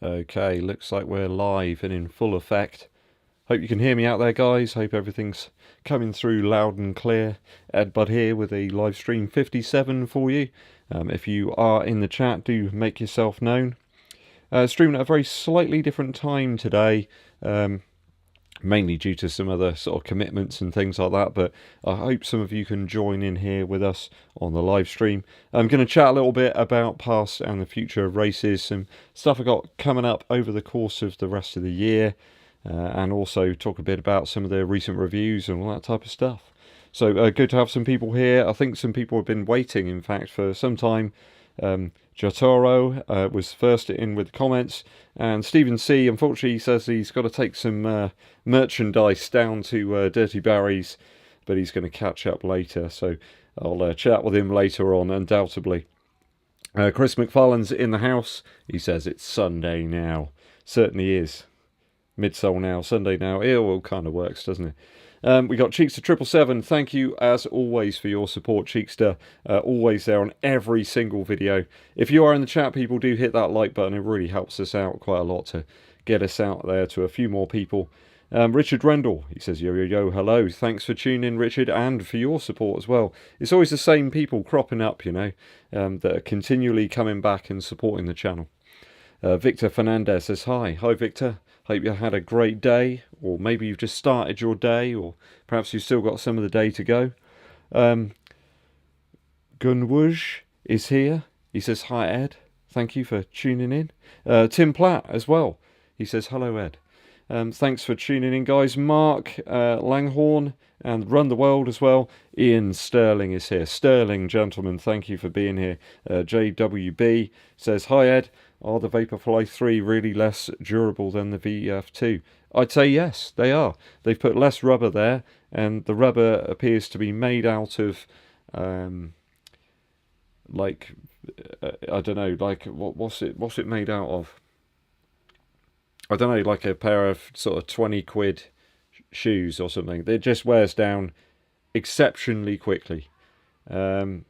Okay, looks like we're live and in full effect. Hope you can hear me out there, guys. Hope everything's coming through loud and clear. EDDBUD here with a live stream 57 for you. If you are in the chat, do make yourself known. Streaming at a very slightly different time today. Mainly due to some other sort of commitments and things like that, but I hope some of you can join in here with us on the live stream. I'm going to chat a little bit about past and the future of races, some stuff I got coming up over the course of the rest of the year, and also talk a bit about some of the recent reviews and all that type of stuff. So good to have some people here. I think some people have been waiting, in fact, for some time. Jotaro was first in with the comments, and Stephen C, unfortunately, says he's got to take some merchandise down to Dirty Barry's, but he's going to catch up later, so I'll chat with him later on, undoubtedly. Chris McFarlane's in the house. He says it's Sunday now. Certainly is. Midsole now, Sunday now. It all kind of works, doesn't it? We got Cheekster777. Thank you as always for your support, Cheekster. Always there on every single video. If you are in the chat, people, do hit that like button. It really helps us out quite a lot to get us out there to a few more people. Richard Rendell, he says, yo, yo, yo, hello. Thanks for tuning in, Richard, and for your support as well. It's always the same people cropping up, you know, that are continually coming back and supporting the channel. Victor Fernandez says, hi. Hi, Victor. Hope you had a great day, or maybe you've just started your day, or perhaps you've still got some of the day to go. Gunwuj is here. He says, hi, Ed. Thank you for tuning in. Tim Platt as well. He says, hello, Ed. Thanks for tuning in, guys. Mark Langhorn and Run the World as well. Ian Sterling is here. Sterling, gentlemen, thank you for being here. JWB says, hi, Ed. Are the Vaporfly 3 really less durable than the VF2? I'd say yes, they are. They've put less rubber there, and the rubber appears to be made out of, like, I don't know, like, what's it made out of? I don't know, like a pair of sort of 20 quid shoes or something. It just wears down exceptionally quickly. A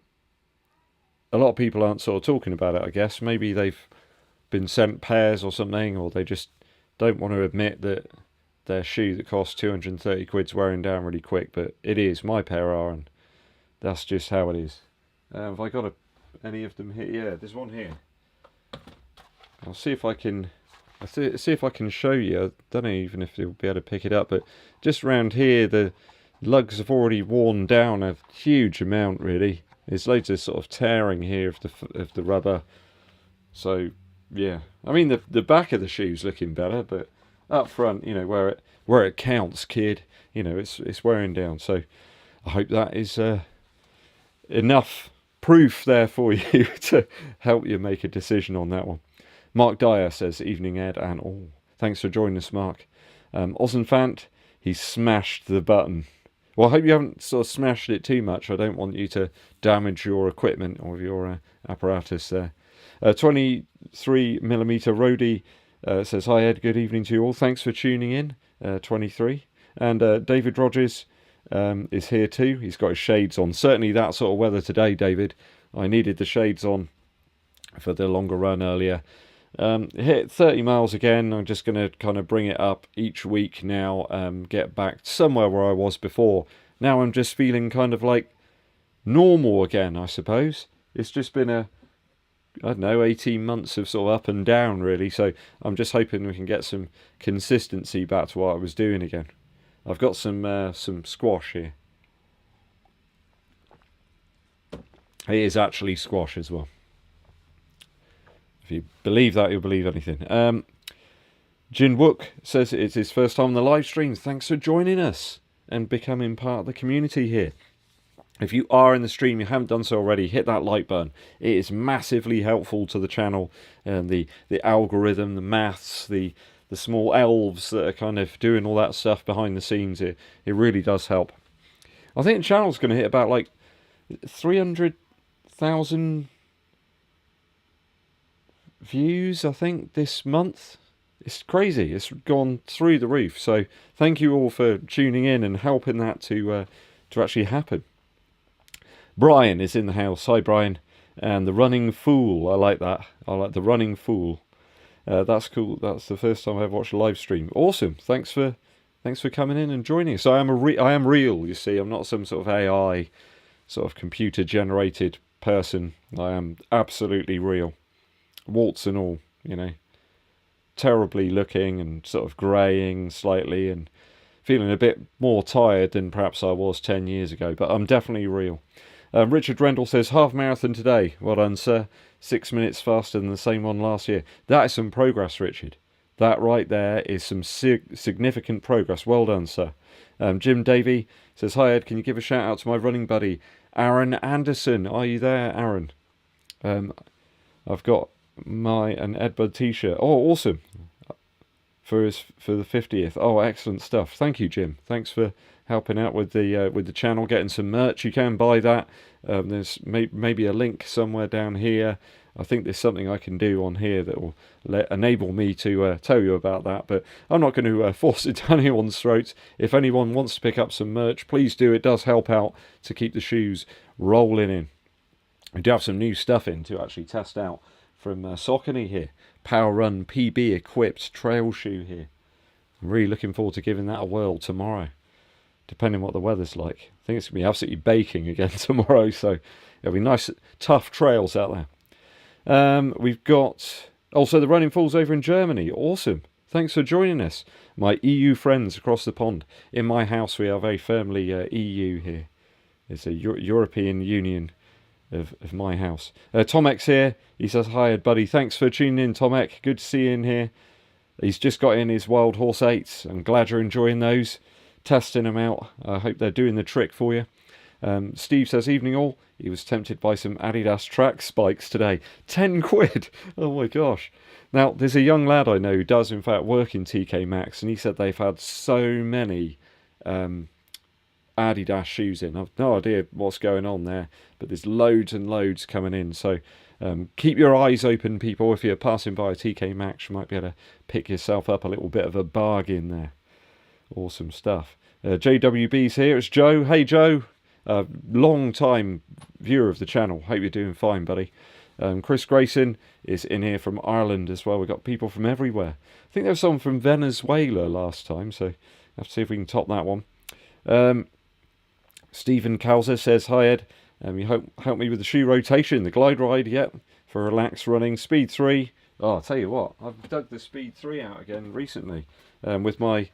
lot of people aren't sort of talking about it, I guess. Maybe they've been sent pairs or something, or they just don't want to admit that their shoe that costs 230 quid's wearing down really quick, but it is. My pair are, and that's just how it is. Have I got any of them here? Yeah, there's one here. I'll see if I can show you. I don't know even if you'll be able to pick it up, but just around here the lugs have already worn down a huge amount, really. There's loads of sort of tearing here of the rubber. So yeah, I mean the back of the shoe's looking better, but up front, you know, where it counts, kid, you know, it's wearing down. So I hope that is enough proof there for you to help you make a decision on that one. Mark Dyer says, evening, Ed, and all. Thanks for joining us, Mark. Ozenfant, he smashed the button. Well, I hope you haven't sort of smashed it too much. I don't want you to damage your equipment or your apparatus there. 23mm Roadie says, hi, Ed, good evening to you all. Thanks for tuning in, 23. And David Rogers is here too. He's got his shades on. Certainly that sort of weather today, David. I needed the shades on for the longer run earlier. Hit 30 miles again. I'm just going to kind of bring it up each week now, get back somewhere where I was before. Now I'm just feeling kind of like normal again, I suppose. It's just been I don't know, 18 months of sort of up and down, really. So I'm just hoping we can get some consistency back to what I was doing again. I've got some squash here. It is actually squash as well. If you believe that, you'll believe anything. Jin Wook says it's his first time on the live stream. Thanks for joining us and becoming part of the community here. If you are in the stream, you haven't done so already, hit that like button. It is massively helpful to the channel, and the algorithm, the maths, the small elves that are kind of doing all that stuff behind the scenes. It really does help. I think the channel's going to hit about like 300,000 views, I think, this month. It's crazy. It's gone through the roof. So thank you all for tuning in and helping that to actually happen. Brian is in the house. Hi, Brian. And the Running Fool. I like that. I like the Running Fool. That's cool. That's the first time I've ever watched a live stream. Awesome. Thanks for coming in and joining us. I am real. You see, I'm not some sort of AI, sort of computer generated person. I am absolutely real, warts and all. You know, terribly looking and sort of greying slightly and feeling a bit more tired than perhaps I was 10 years ago. But I'm definitely real. Richard Rendell says, half marathon today. Well done, sir. 6 minutes faster than the same one last year. That is some progress, Richard. That right there is some significant progress. Well done, sir. Jim Davey says, hi, Ed. Can you give a shout out to my running buddy, Aaron Anderson? Are you there, Aaron? I've got an EDDBUD t-shirt. Oh, awesome. For the 50th. Oh, excellent stuff. Thank you, Jim. Thanks for helping out with the channel, getting some merch. You can buy that. There's maybe a link somewhere down here. I think there's something I can do on here that will enable me to tell you about that, but I'm not going to force it down anyone's throats. If anyone wants to pick up some merch, please do. It does help out to keep the shoes rolling in. We do have some new stuff in to actually test out from Saucony here. Power Run PB equipped trail shoe here. I'm really looking forward to giving that a whirl tomorrow, depending on what the weather's like. I think it's going to be absolutely baking again tomorrow, so it'll be nice, tough trails out there. We've got also the Running Fools over in Germany. Awesome. Thanks for joining us. My EU friends across the pond. In my house, we are very firmly EU here. It's a European Union of my house. Tom X here. He says, hi, Ed, buddy. Thanks for tuning in, Tom X. Good to see you in here. He's just got in his Wild Horse 8s. I'm glad you're enjoying those. Testing them out. I hope they're doing the trick for you. Steve says, evening all. He was tempted by some Adidas track spikes today. 10 quid. Oh my gosh. Now, there's a young lad I know who does in fact work in TK Maxx, and he said they've had so many Adidas shoes in. I've no idea what's going on there, but there's loads and loads coming in. So keep your eyes open, people. If you're passing by a TK Maxx, you might be able to pick yourself up a little bit of a bargain there. Awesome stuff. JWB's here. It's Joe. Hey, Joe. Long time viewer of the channel. Hope you're doing fine, buddy. Chris Grayson is in here from Ireland as well. We've got people from everywhere. I think there was someone from Venezuela last time, so have to see if we can top that one. Stephen Calzer says, hi, Ed. You help me with the shoe rotation, the glide ride, yep, for relaxed running. Speed 3. Oh, I'll tell you what, I've dug the Speed 3 out again recently with my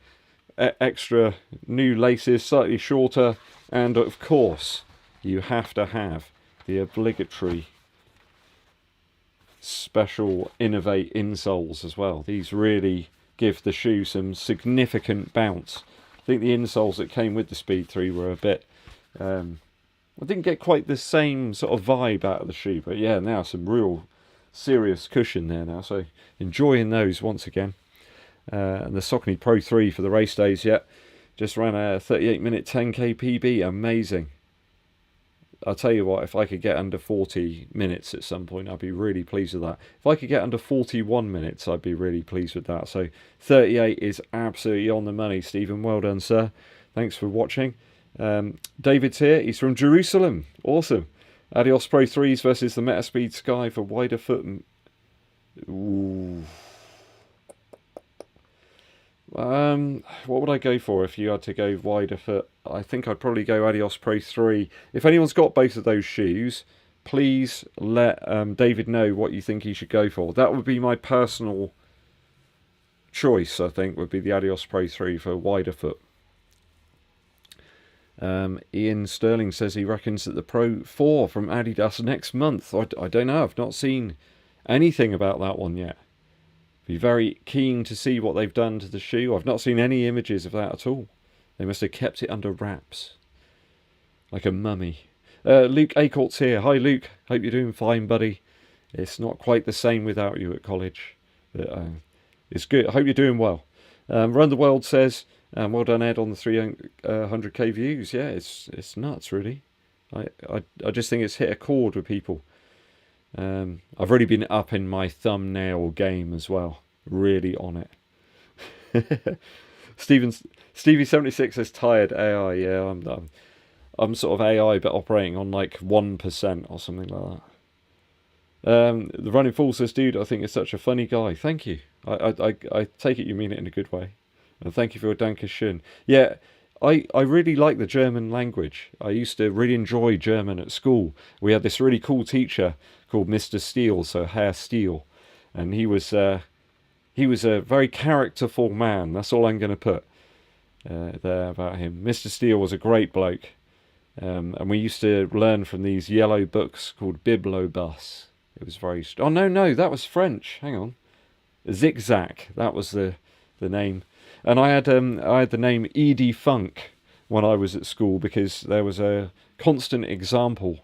extra new laces, slightly shorter, and of course you have to have the obligatory special Innovate insoles as well. These really give the shoe some significant bounce. I think the insoles that came with the Speed 3 were a bit I didn't get quite the same sort of vibe out of the shoe, but yeah, now some real serious cushion there now, so enjoying those once again. And the Saucony Pro 3 for the race days, yeah. Just ran a 38-minute 10k PB. Amazing. I'll tell you what, if I could get under 40 minutes at some point, I'd be really pleased with that. If I could get under 41 minutes, I'd be really pleased with that. So 38 is absolutely on the money, Stephen. Well done, sir. Thanks for watching. David's here. He's from Jerusalem. Awesome. Adios Pro 3s versus the Metaspeed Sky for wider foot. Ooh. What would I go for if you had to go wider foot? I think I'd probably go Adios Pro 3. If anyone's got both of those shoes, please let David know what you think he should go for. That would be my personal choice, I think, would be the Adios Pro 3 for wider foot. Ian Sterling says he reckons that the Pro 4 from Adidas next month. I don't know. I've not seen anything about that one yet. Be very keen to see what they've done to the shoe. I've not seen any images of that at all. They must have kept it under wraps, like a mummy. Luke Acort's here. Hi, Luke. Hope you're doing fine, buddy. It's not quite the same without you at college, but it's good. I hope you're doing well. Run the World says, well done, Ed, on the 300k views. Yeah, it's nuts, really. I just think it's hit a chord with people. I've really been up in my thumbnail game as well. Really on it. Stevie76 says tired AI. Yeah, I'm sort of AI, but operating on like 1% or something like The Running Fool says, dude, I think you're such a funny guy. Thank you. I take it you mean it in a good way. And thank you for your Dankeschön. Yeah, I really like the German language. I used to really enjoy German at school. We had this really cool teacher called Mr. Steele, so Herr Steele. And he was a very characterful man. That's all I'm going to put there about him. Mr. Steele was a great bloke. And we used to learn from these yellow books called Bibliobus. It was very... Oh, no, that was French. Hang on. Zigzag. That was the name. And I had the name Edie Funk when I was at school because there was a constant example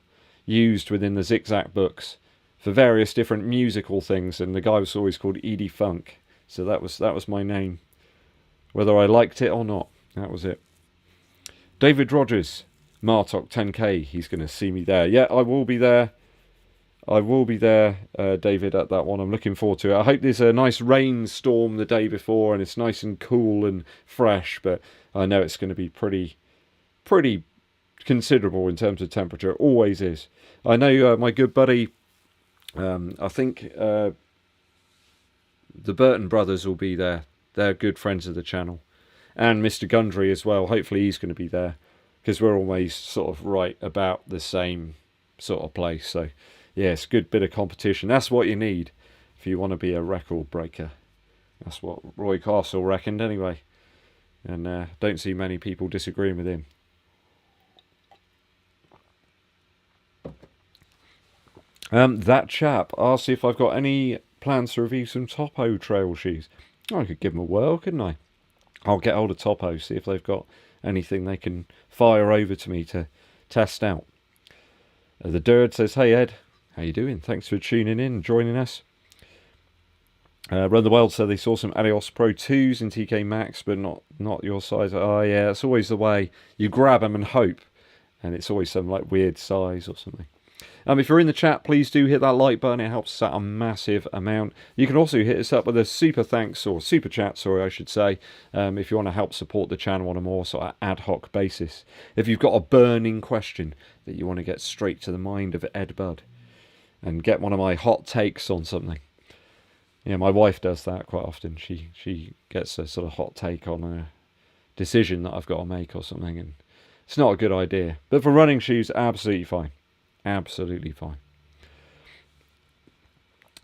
used within the Zigzag books for various different musical things, and the guy was always called Edie Funk. So that was my name. Whether I liked it or not, that was it. David Rogers, Martok 10k, he's going to see me there. Yeah, I will be there. I will be there, David, at that one. I'm looking forward to it. I hope there's a nice rainstorm the day before and it's nice and cool and fresh, but I know it's going to be pretty considerable in terms of temperature. It always is. I know my good buddy, I think the Burton brothers will be there. They're good friends of the channel. And Mr. Gundry as well. Hopefully he's going to be there because we're always sort of right about the same sort of place. So... yeah, it's a good bit of competition. That's what you need if you want to be a record breaker. That's what Roy Castle reckoned anyway. And don't see many people disagreeing with him. That chap asked if I've got any plans to review some Topo trail shoes. Oh, I could give them a whirl, couldn't I? I'll get hold of Topo, see if they've got anything they can fire over to me to test out. The Dird says, hey Ed. How you doing? Thanks for tuning in and joining us. Run the World said they saw some Adios Pro 2s in TK Maxx, but not your size. Oh yeah, it's always the way. You grab them and hope, and it's always some like weird size or something. If you're in the chat, please do hit that like button. It helps us out a massive amount. You can also hit us up with a super thanks or super chat, sorry, I should say, if you want to help support the channel on a more sort of ad hoc basis. If you've got a burning question that you want to get straight to the mind of Ed Bud and get one of my hot takes on something. Yeah, my wife does that quite often. She gets a sort of hot take on a decision that I've got to make or something, and it's not a good idea. But for running shoes, absolutely fine. Absolutely fine.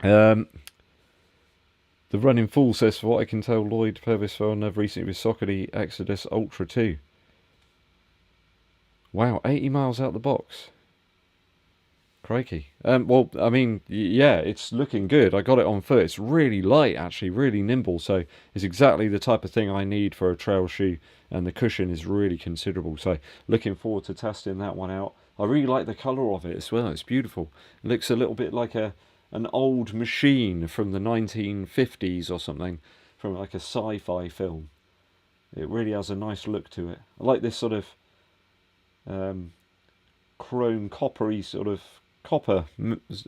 The Running Fool says, for what I can tell, Lloyd Purvis fell in love recently with Saucony Exodus Ultra 2. Wow, 80 miles out the box. Crikey. Well, I mean, yeah, it's looking good. I got it on foot. It's really light, actually, really nimble. So it's exactly the type of thing I need for a trail shoe. And the cushion is really considerable. So looking forward to testing that one out. I really like the colour of it as well. It's beautiful. It looks a little bit like an old machine from the 1950s or something. From like a sci-fi film. It really has a nice look to it. I like this sort of chrome coppery sort of copper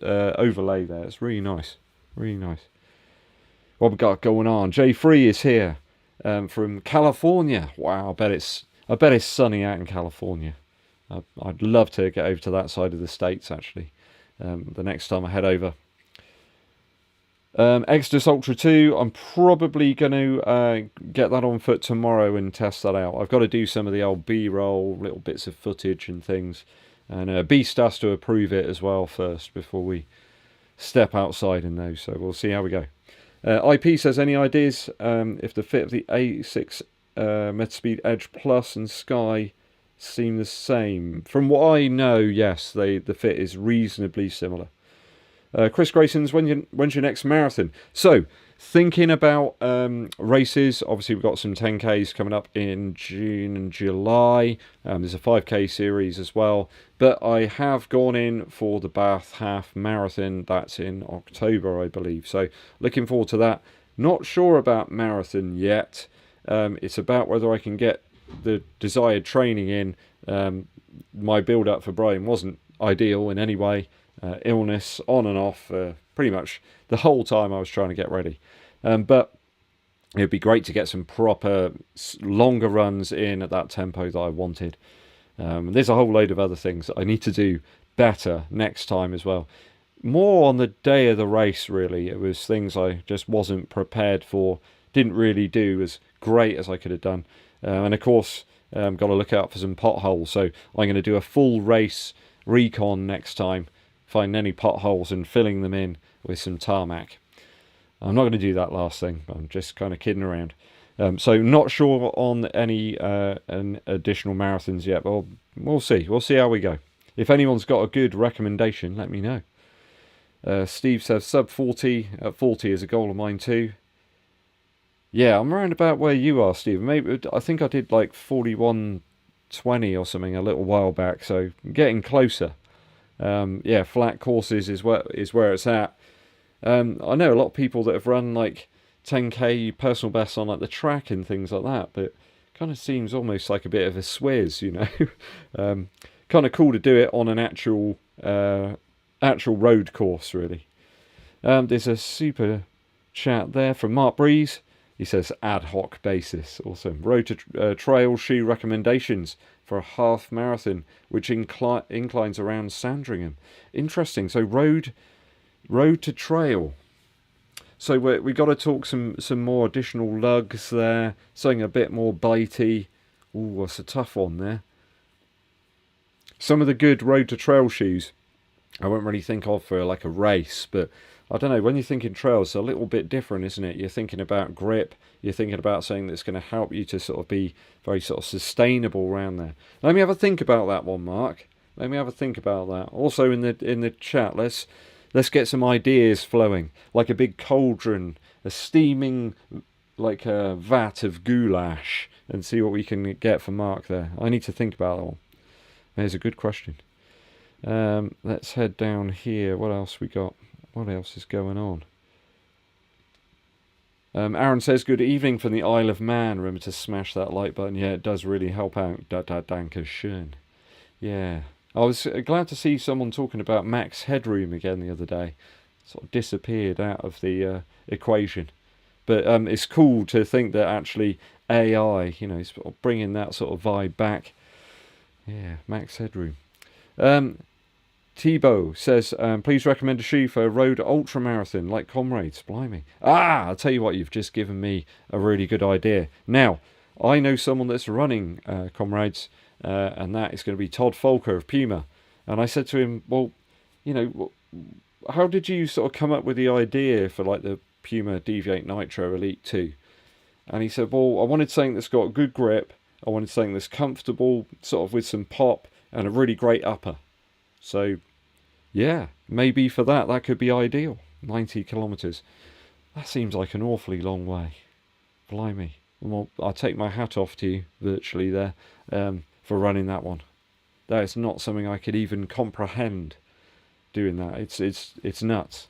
overlay there. It's really nice. Really nice. What we got going on? Jay Free is here from California. Wow, I bet it's sunny out in California. I'd love to get over to that side of the States, actually, the next time I head over. Exodus Ultra 2, I'm probably going to get that on foot tomorrow and test that out. I've got to do some of the old B-roll, little bits of footage and things. And Beast has to approve it as well first before we step outside in those. So we'll see how we go. IP says, any ideas if the fit of the A6 Metaspeed Edge Plus and Sky seem the same? From what I know, yes, the fit is reasonably similar. Chris Grayson's, when's your next marathon? So, thinking about races, obviously we've got some 10Ks coming up in June and July. There's a 5K series as well. But I have gone in for the Bath Half Marathon. That's in October, I believe. So, looking forward to that. Not sure about marathon yet. It's about whether I can get the desired training in. My build-up for Brighton wasn't ideal in any way. Illness on and off pretty much the whole time I was trying to get ready. But it'd be great to get some proper longer runs in at that tempo that I wanted. There's a whole load of other things that I need to do better next time as well. more on the day of the race, really. It was things I just wasn't prepared for, didn't really do as great as I could have done. And of course, got to look out for some potholes. So I'm going to do a full race recon next time, find any potholes and filling them in with some tarmac. I'm not going to do that last thing. I'm just kind of kidding around. So not sure on any additional marathons yet, but we'll see. We'll see how we go. If anyone's got a good recommendation, let me know. Steve says sub 40 at 40 is a goal of mine too. Yeah, I'm around about where you are, Steve. Maybe I think I did like 41:20 or something a little while back, so getting closer. Yeah, flat courses is where it's at. I know a lot of people that have run like 10k personal bests on like the track and things like that, but kind of seems almost like a bit of a swizz, you know. Kind of cool to do it on an actual road course, really. There's a super chat there from Mark Breeze. He says ad hoc basis. Awesome. Road to trail shoe recommendations for a half marathon, which inclines around Sandringham. Interesting. So road to trail. So we got to talk some more additional lugs there. Something a bit more bitey. Ooh, that's a tough one there. Some of the good road to trail shoes I won't really think of for like a race, but I don't know, when you're thinking trails, it's a little bit different, isn't it? You're thinking about grip, you're thinking about something that's going to help you to sort of be very sort of sustainable around there. Let me have a think about that one, Mark. Let me have a think about that. Also in the chat, let's get some ideas flowing, like a big cauldron, a steaming like a vat of goulash, and see what we can get for Mark there. I need to think about that one. There's a good question. Let's head down here. What else we got? What else is going on? Aaron says, good evening from the Isle of Man. Remember to smash that like button. Yeah, it does really help out. Dankeschön. Yeah. I was glad to see someone talking about max headroom again the other day. Sort of disappeared out of the equation. But it's cool to think that actually AI, you know, is bringing that sort of vibe back. Yeah, max headroom. Thibaut says, please recommend a shoe for a road ultramarathon like Comrades. Blimey. I'll tell you what, you've just given me a really good idea. Now, I know someone that's running Comrades, and that is going to be Todd Folker of Puma. And I said to him, well, you know, how did you sort of come up with the idea for like the Puma Deviate Nitro Elite 2? And he said, well, I wanted something that's got good grip. I wanted something that's comfortable, sort of with some pop and a really great upper. So, yeah, maybe for that could be ideal. 90 kilometres. That seems like an awfully long way. Blimey. Well, I take my hat off to you, virtually, there, for running that one. That is not something I could even comprehend, doing that. It's nuts.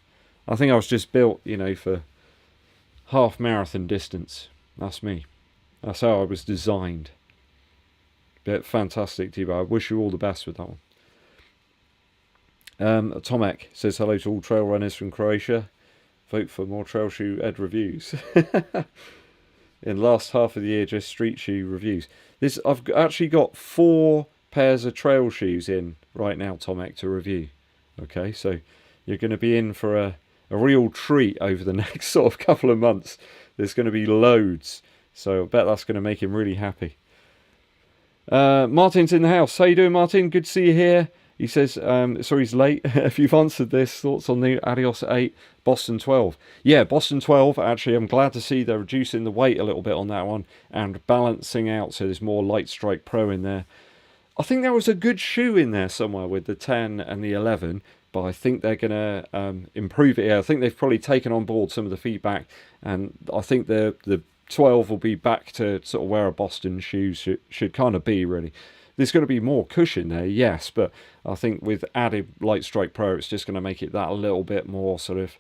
I think I was just built, you know, for half marathon distance. That's me. That's how I was designed. But fantastic, Tibo. I wish you all the best with that one. Tomek says hello to all trail runners from Croatia. Vote for more trail shoe ed reviews. In the last half of the year, just street shoe reviews. I've actually got 4 pairs of trail shoes in right now, Tomek, to review. Okay, so you're going to be in for a real treat over the next sort of couple of months. There's going to be loads. So I bet that's going to make him really happy. Martin's in the house. How you doing, Martin? Good to see you here. He says, sorry he's late. If you've answered this, thoughts on the Adios 8, Boston 12. Yeah, Boston 12, actually, I'm glad to see they're reducing the weight a little bit on that one and balancing out so there's more Light Strike Pro in there. I think there was a good shoe in there somewhere with the 10 and the 11, but I think they're going to improve it. Yeah, I think they've probably taken on board some of the feedback, and I think the 12 will be back to sort of where a Boston shoe should kind of be, really. There's going to be more cushion there, yes, but I think with added Light Strike Pro, it's just going to make it that a little bit more sort of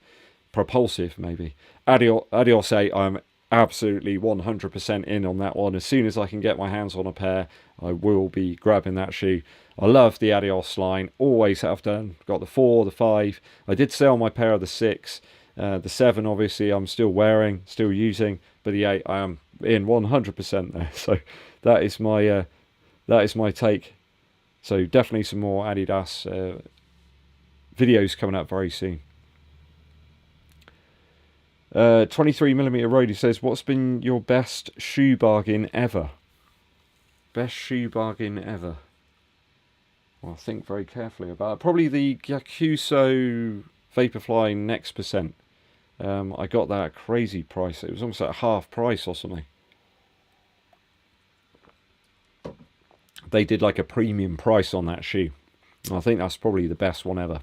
propulsive, maybe. Adios 8, I'm absolutely 100% in on that one. As soon as I can get my hands on a pair, I will be grabbing that shoe. I love the Adios line, always have done. Got the 4, the 5. I did sell my pair of the 6. The 7, obviously, I'm still wearing, still using, but the 8, I am in 100% there. So that is my take. So definitely some more Adidas videos coming up very soon. 23mm Roadie says, what's been your best shoe bargain ever? Best shoe bargain ever? Well, I'll think very carefully about it. Probably the Yakuso Vaporfly Next Percent. I got that at a crazy price. It was almost at half price or something. They did like a premium price on that shoe. I think that's probably the best one ever.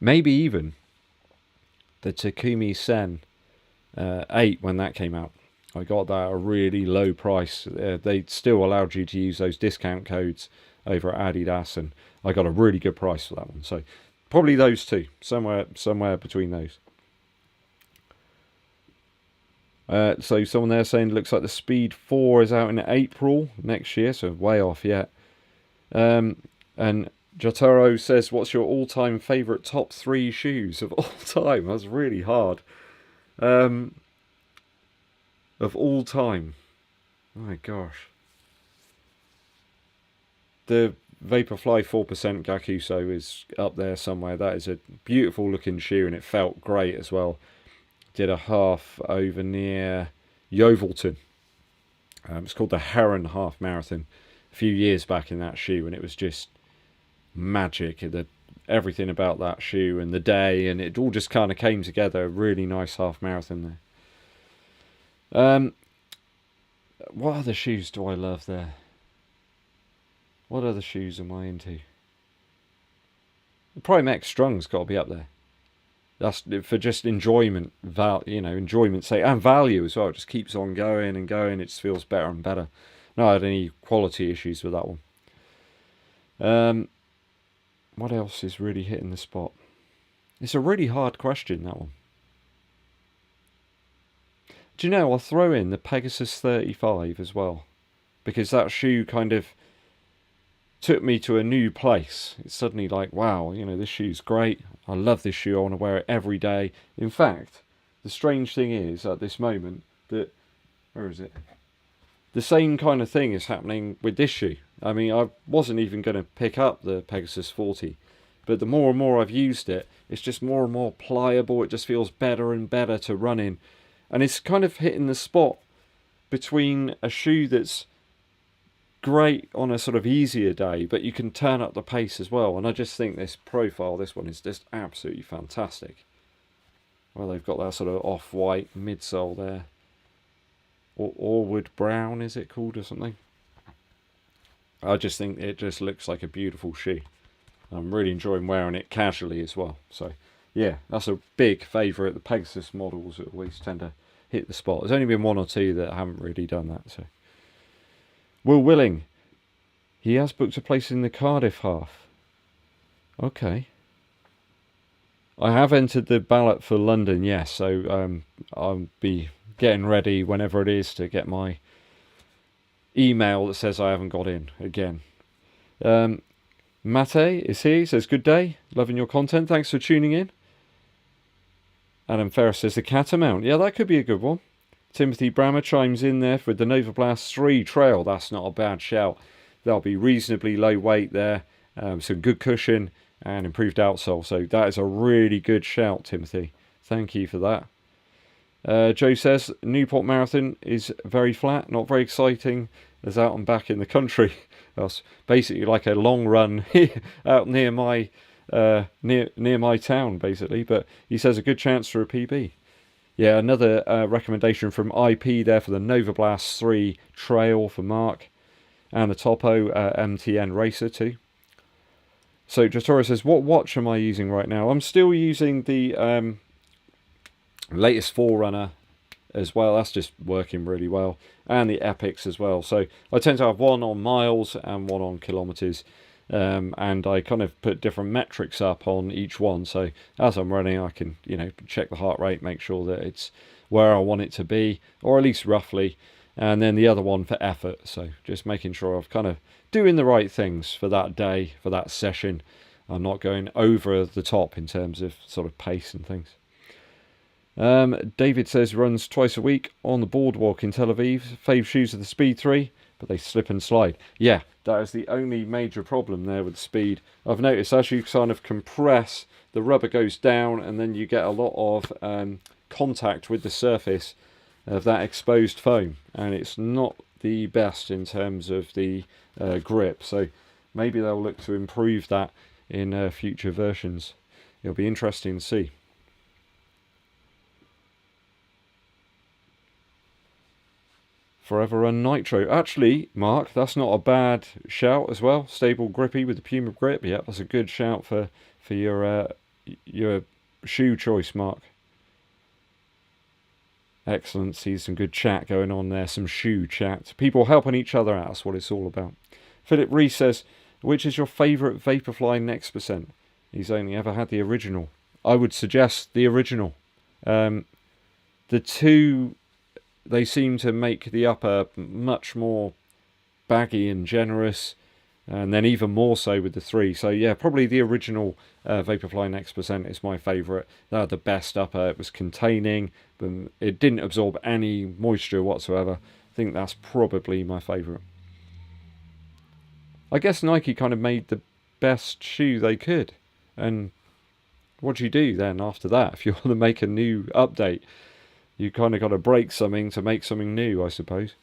Maybe even the Takumi Sen 8 when that came out. I got that at a really low price. They still allowed you to use those discount codes over at Adidas, and I got a really good price for that one. So probably those two, somewhere between those. So someone there saying looks like the Speed 4 is out in April next year, so way off yet. And Jotaro says, what's your all-time favourite top 3 shoes of all time? That's really hard. Of all time. Oh my gosh. The Vaporfly 4% Gakuso is up there somewhere. That is a beautiful looking shoe, and it felt great as well. Did a half over near Yeovilton. It's called the Heron Half Marathon. A few years back in that shoe, and it was just magic. Everything about that shoe and the day, and it all just kind of came together. A really nice half marathon there. What other shoes do I love there? What other shoes am I into? The Prime X Strong's got to be up there. That's for just enjoyment, enjoyment's sake, and value as well. It just keeps on going and going. It just feels better and better. Not had any quality issues with that one. What else is really hitting the spot? It's a really hard question, that one. Do you know, I'll throw in the Pegasus 35 as well, because that shoe kind of took me to a new place. It's suddenly like, wow, this shoe's great. I love this shoe. I want to wear it every day. In fact, the strange thing is at this moment that, where is it? The same kind of thing is happening with this shoe. I mean, I wasn't even going to pick up the Pegasus 40, but the more and more I've used it, it's just more and more pliable. It just feels better and better to run in. And it's kind of hitting the spot between a shoe that's great on a sort of easier day, but you can turn up the pace as well. And I just think this profile, this one, is just absolutely fantastic. Well, they've got that sort of off-white midsole there. Or Orwood Brown, is it called, or something? I just think it just looks like a beautiful shoe. I'm really enjoying wearing it casually as well. So, yeah, that's a big favourite. The Pegasus models always tend to hit the spot. There's only been one or two that haven't really done that. So, Will Willing, he has booked a place in the Cardiff half. Okay. I have entered the ballot for London, yes. So I'll be getting ready whenever it is to get my email that says I haven't got in again. Mate is here. He says, good day. Loving your content. Thanks for tuning in. Adam Ferris says, the Catamount. Yeah, that could be a good one. Timothy Brammer chimes in there for the Nova Blast 3 Trail. That's not a bad shout. That'll be reasonably low weight there. Some good cushion and improved outsole. So that is a really good shout, Timothy. Thank you for that. Joe says, Newport Marathon is very flat, not very exciting as out and back in the country. That's basically like a long run out near my near my town, basically. But he says a good chance for a PB. Yeah, another recommendation from IP there for the Nova Blast 3 Trail for Mark. And the Topo MTN Racer too. So Jotaro says, what watch am I using right now? I'm still using the latest Forerunner as well. That's just working really well. And the Epics as well. So I tend to have one on miles and one on kilometres. And I kind of put different metrics up on each one. So as I'm running, I can, check the heart rate, make sure that it's where I want it to be, or at least roughly. And then the other one for effort. So just making sure I've kind of doing the right things for that day, for that session. I'm not going over the top in terms of sort of pace and things. David says runs twice a week on the boardwalk in Tel Aviv. Fave shoes are the Speed 3, but they slip and slide. Yeah, that is the only major problem there with speed. I've noticed as you kind of compress, the rubber goes down, and then you get a lot of contact with the surface of that exposed foam, and it's not the best in terms of the grip. So maybe they'll look to improve that in future versions. It'll be interesting to see. Forever Run Nitro. Actually, Mark, that's not a bad shout as well. Stable grippy with the Puma grip. Yeah, that's a good shout for your shoe choice, Mark. Excellent. See some good chat going on there. Some shoe chat. People helping each other out. That's what it's all about. Philip Reese says, which is your favourite Vaporfly Next Percent? He's only ever had the original. I would suggest the original. The two, they seem to make the upper much more baggy and generous, and then even more so with the 3. So yeah, probably the original Vaporfly Next Percent is my favourite. They had the best upper. It was containing, but it didn't absorb any moisture whatsoever. I think that's probably my favourite. I guess Nike kind of made the best shoe they could, and what do you do then after that? If you want to make a new update, you kind of got to break something to make something new, I suppose.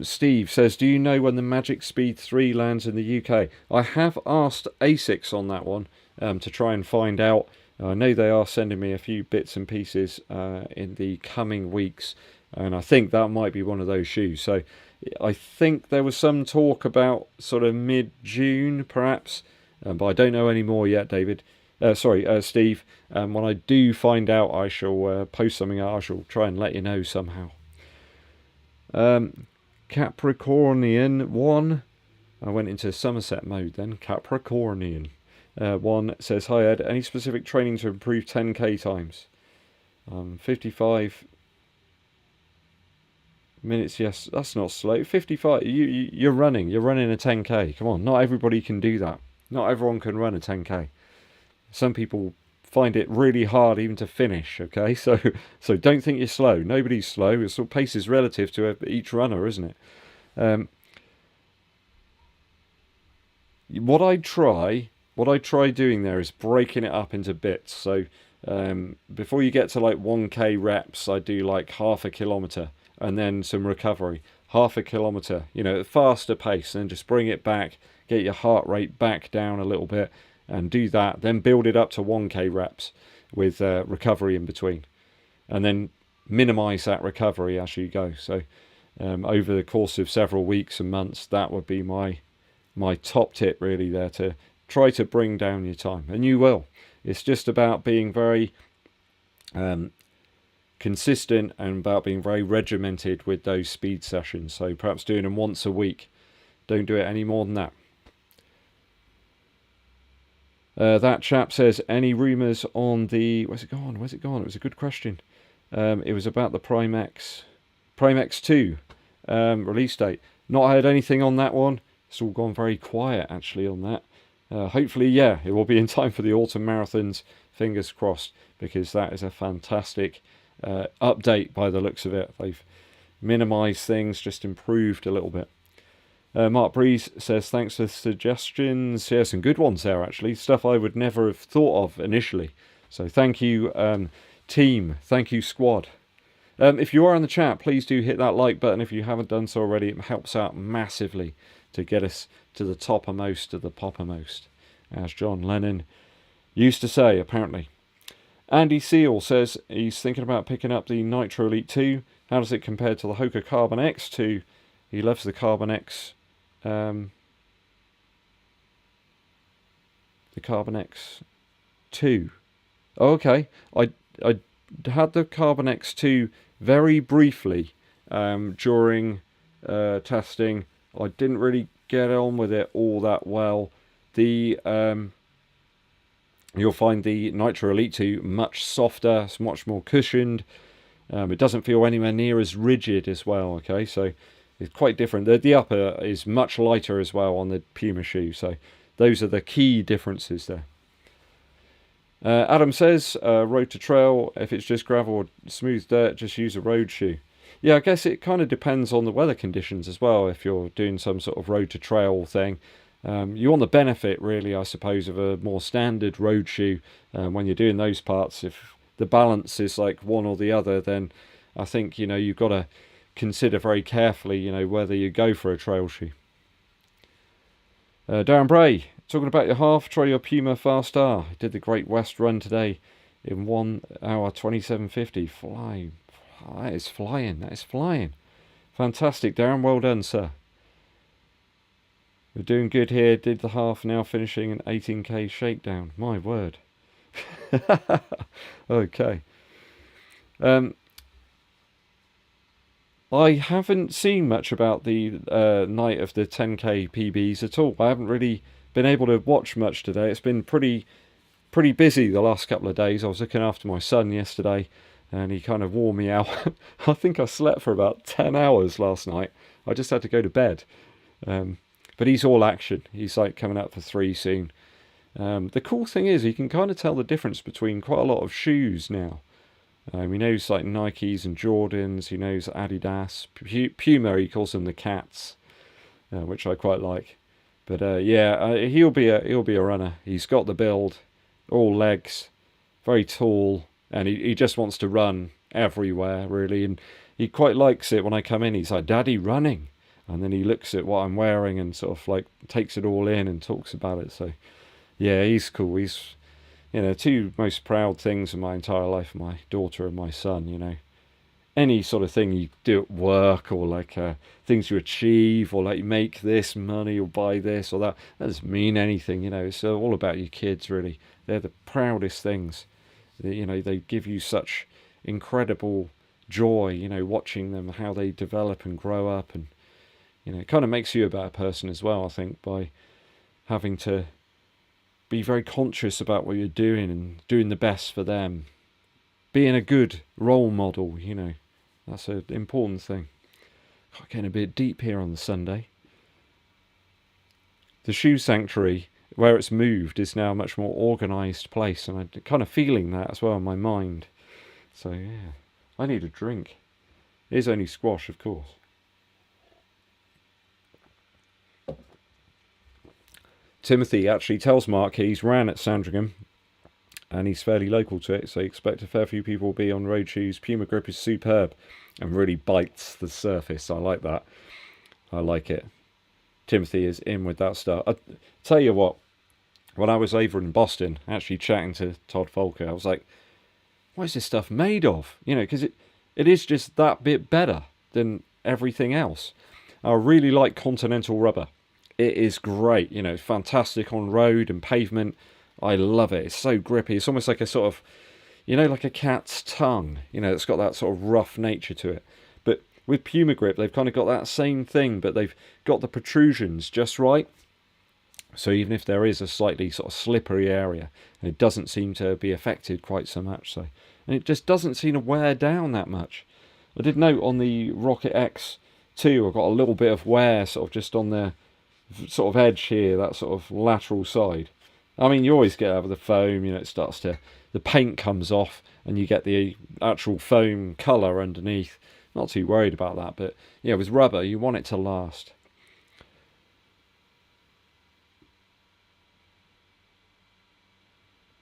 Steve says, do you know when the Magic Speed 3 lands in the UK? I have asked ASICS on that one to try and find out. I know they are sending me a few bits and pieces in the coming weeks, and I think that might be one of those shoes. So I think there was some talk about sort of mid-June perhaps, but I don't know any more yet, David. Steve. When I do find out, I shall post something out. I shall try and let you know somehow. Capricornian 1. I went into Somerset mode then. Capricornian 1 says, hi Ed, any specific training to improve 10k times? 55 minutes, yes, that's not slow. 55, you're running a 10k. Come on, not everybody can do that. Not everyone can run a 10k. Some people find it really hard even to finish, okay? So don't think you're slow. Nobody's slow. It's sort of pace is relative to each runner, isn't it? What I try doing there is breaking it up into bits. So before you get to like 1k reps, I do like half a kilometre and then some recovery. Half a kilometre, you know, at a faster pace, and then just bring it back, get your heart rate back down a little bit, and do that, then build it up to 1k reps with recovery in between, and then minimize that recovery as you go. So over the course of several weeks and months, that would be my top tip really there, to try to bring down your time, and you will. It's just about being very consistent and about being very regimented with those speed sessions. So perhaps doing them once a week. Don't do it any more than that. That chap says, any rumours on the... Where's it gone? It was a good question. It was about the Prime X 2 release date. Not heard anything on that one. It's all gone very quiet, actually, on that. Hopefully, yeah, it will be in time for the autumn marathons. Fingers crossed, because that is a fantastic update by the looks of it. They've minimised things, just improved a little bit. Mark Breeze says, thanks for the suggestions. Yeah, some good ones there, actually. Stuff I would never have thought of initially. So thank you, team. Thank you, squad. If you are in the chat, please do hit that like button if you haven't done so already. It helps out massively to get us to the toppermost of the poppermost, as John Lennon used to say, apparently. Andy Seal says he's thinking about picking up the Nitro Elite 2. How does it compare to the Hoka Carbon X2? He loves the Carbon X. The Carbon X2. Oh, okay. I had the Carbon X2 very briefly during testing. I didn't really get on with it all that well. The you'll find the Nitro Elite 2 much softer, it's much more cushioned. It doesn't feel anywhere near as rigid as well. Okay, so it's quite different. The upper is much lighter as well on the Puma shoe. So those are the key differences there. Adam says, road to trail, if it's just gravel or smooth dirt, just use a road shoe. yeah, I guess it kind of depends on the weather conditions as well. If you're doing some sort of road to trail thing, you want the benefit, really, I suppose, of a more standard road shoe when you're doing those parts. If the balance is like one or the other, then I think, you know, you've got to consider very carefully, you know, whether you go for a trail shoe. Darren Bray, talking about your half, try your Puma Fast R. Did the Great West Run today in 1 hour 27:50. Flying. That is flying. That is flying. Fantastic, Darren. Well done, sir. We're doing good here. Did the half, now finishing an 18k shakedown. My word. Okay. I haven't seen much about the night of the 10k PBs at all. I haven't really been able to watch much today. It's been pretty busy the last couple of days. I was looking after my son yesterday, and he kind of wore me out. I think I slept for about 10 hours last night. I just had to go to bed. But he's all action. He's like coming up for 3 soon. The cool thing is he can kind of tell the difference between quite a lot of shoes now. He knows like Nikes and Jordans. He knows Adidas, Puma. He calls them the cats, which I quite like. But yeah, he'll be a runner. He's got the build, all legs, very tall, and he just wants to run everywhere really. And he quite likes it when I come in. He's like, "Daddy, running," and then he looks at what I'm wearing and sort of like takes it all in and talks about it. So yeah, he's cool. He's, you know, 2 most proud things in my entire life: my daughter and my son. You know, any sort of thing you do at work, or like things you achieve, or like you make this money or buy this or that doesn't mean anything. You know, it's all about your kids really. They're the proudest things. You know, they give you such incredible joy, you know, watching them, how they develop and grow up. And, you know, it kind of makes you a better person as well, I think, by having to be very conscious about what you're doing and doing the best for them. Being a good role model, you know, that's an important thing. Getting a bit deep here on the Sunday. The shoe sanctuary, where it's moved, is now a much more organised place, and I'm kind of feeling that as well in my mind. So yeah, I need a drink. It is only squash, of course. Timothy actually tells Mark he's ran at Sandringham, and he's fairly local to it, so you expect a fair few people will be on road shoes. Puma grip is superb and really bites the surface. I like that. I like it. Timothy is in with that stuff. I tell you what, when I was over in Boston, actually chatting to Todd Folker, I was like, what is this stuff made of? You know, because it is just that bit better than everything else. I really like Continental rubber. It is great. You know, it's fantastic on road and pavement. I love it. It's so grippy. It's almost like a sort of, you know, like a cat's tongue. You know, it's got that sort of rough nature to it. But with Puma grip, they've kind of got that same thing, but they've got the protrusions just right. So even if there is a slightly sort of slippery area, it doesn't seem to be affected quite so much. So, and it just doesn't seem to wear down that much. I did note on the Rocket X2, I've got a little bit of wear sort of just on the sort of edge here, that sort of lateral side. I mean, you always get out of the foam, you know, it starts to, the paint comes off and you get the actual foam colour underneath. Not too worried about that, but yeah, with rubber, you want it to last.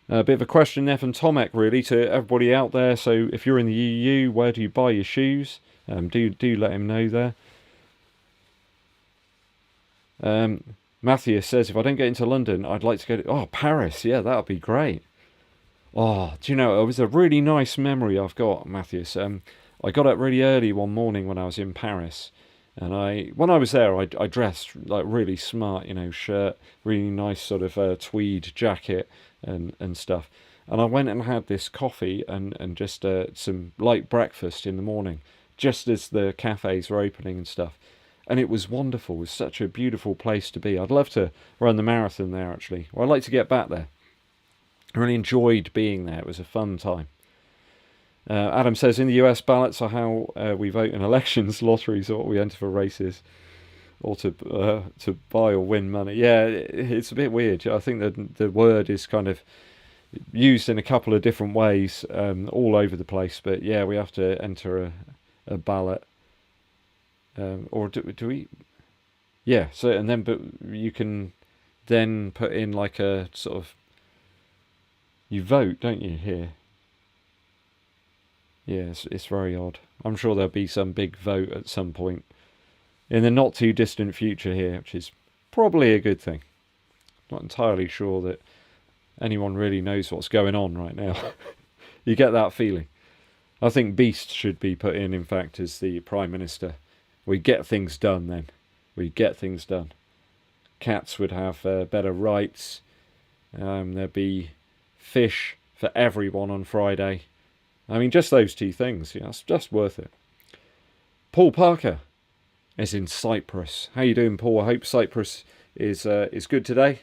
A bit of a question there from Tomek, really, to everybody out there. So if you're in the EU, where do you buy your shoes? Do let him know there. Matthias says, if I don't get into London, I'd like to go to Paris. Yeah, that would be great. Oh, do you know, it was a really nice memory I've got, Matthias. I got up really early one morning when I was in Paris, and when I was there, I dressed like really smart, you know, shirt, really nice sort of tweed jacket and stuff. And I went and had this coffee and just some light breakfast in the morning, just as the cafes were opening and stuff. And it was wonderful. It was such a beautiful place to be. I'd love to run the marathon there, actually. Or I'd like to get back there. I really enjoyed being there. It was a fun time. Adam says, in the US, ballots are how we vote in elections, lotteries, or we enter for races, or to buy or win money. Yeah, it's a bit weird. I think the word is kind of used in a couple of different ways all over the place. But yeah, we have to enter a ballot or do we? Yeah. So and then, but you can then put in like a sort of, you vote, don't you? Here. Yeah, it's very odd. I'm sure there'll be some big vote at some point in the not too distant future here, which is probably a good thing. Not entirely sure that anyone really knows what's going on right now. You get that feeling. I think Beast should be put in fact, as the Prime Minister. We get things done then. We get things done. Cats would have better rights. There'd be fish for everyone on Friday. I mean, just those two things. Yeah, it's just worth it. Paul Parker is in Cyprus. How you doing, Paul? I hope Cyprus is good today.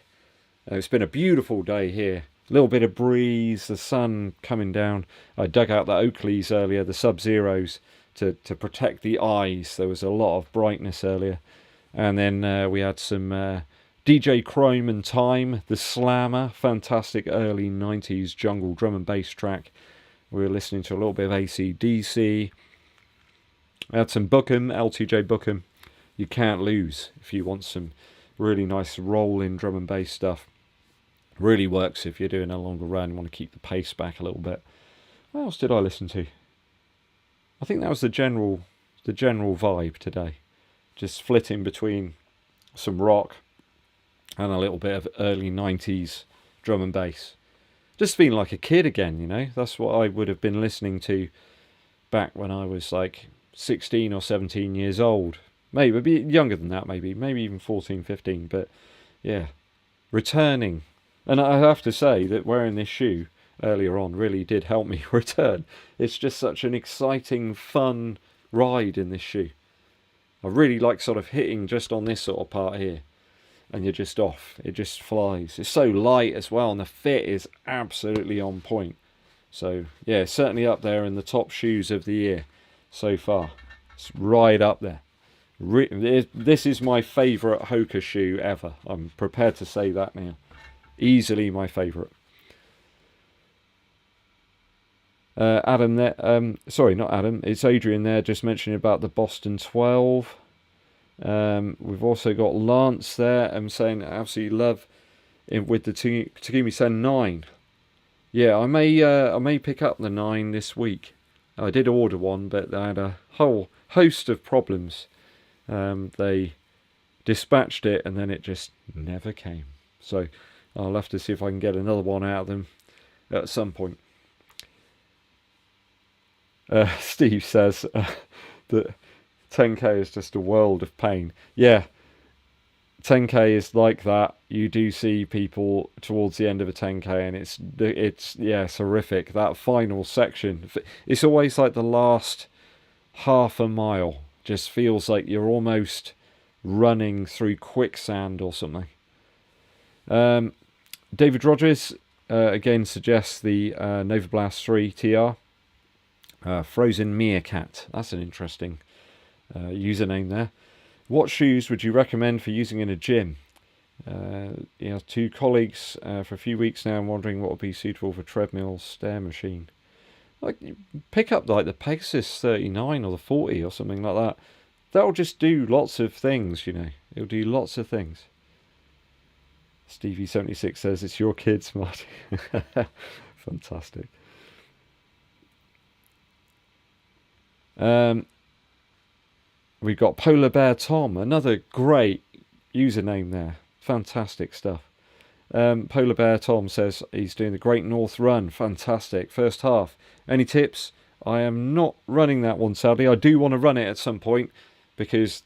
It's been a beautiful day here. A little bit of breeze, the sun coming down. I dug out the Oakleys earlier, the Sub-Zeros, to protect the eyes. There was a lot of brightness earlier. And then we had some DJ Chrome and Time, the Slammer, fantastic early 90s jungle drum and bass track. We were listening to a little bit of AC/DC. I had some Bookham, L2J Bookham. You can't lose if you want some really nice rolling drum and bass stuff. Really works if you're doing a longer run, want to keep the pace back a little bit. What else did I listen to? I think that was the general vibe today. Just flitting between some rock and a little bit of early 90s drum and bass. Just feeling like a kid again, you know. That's what I would have been listening to back when I was like 16 or 17 years old. Maybe a bit younger than that, maybe even 14, 15. But yeah, returning. And I have to say that wearing this shoe earlier on really did help me return. It's just such an exciting, fun ride in this shoe. I really like sort of hitting just on this sort of part here. And you're just off. It just flies. It's so light as well, and the fit is absolutely on point. So yeah, certainly up there in the top shoes of the year so far. It's right up there. This is my favourite Hoka shoe ever. I'm prepared to say that now. Easily my favourite. Adam there. Sorry, not Adam. It's Adrian there, just mentioning about the Boston 12. We've also got Lance there. I'm saying absolutely love with the Takumi Sen 9. Yeah, I may pick up the 9 this week. I did order one, but they had a whole host of problems. They dispatched it and then it just never came. So I'll have to see if I can get another one out of them at some point. Steve says that 10k is just a world of pain. Yeah, 10k is like that. You do see people towards the end of a 10k and it's horrific. That final section, it's always like the last half a mile just feels like you're almost running through quicksand or something. David Rogers again suggests the Nova Blast 3 TR. Frozen Meerkat. That's an interesting username there. What shoes would you recommend for using in a gym? Two colleagues for a few weeks now. I'm wondering what would be suitable for treadmill, stair machine. Like, pick up like the Pegasus 39 or the 40 or something like that. That'll just do lots of things, you know. It'll do lots of things. Stevie76 says it's your kids, Marty. Fantastic. We've got Polar Bear Tom, another great username there. Fantastic stuff. Polar Bear Tom says he's doing the Great North Run. Fantastic. First half. Any tips? I am not running that one, sadly. I do want to run it at some point because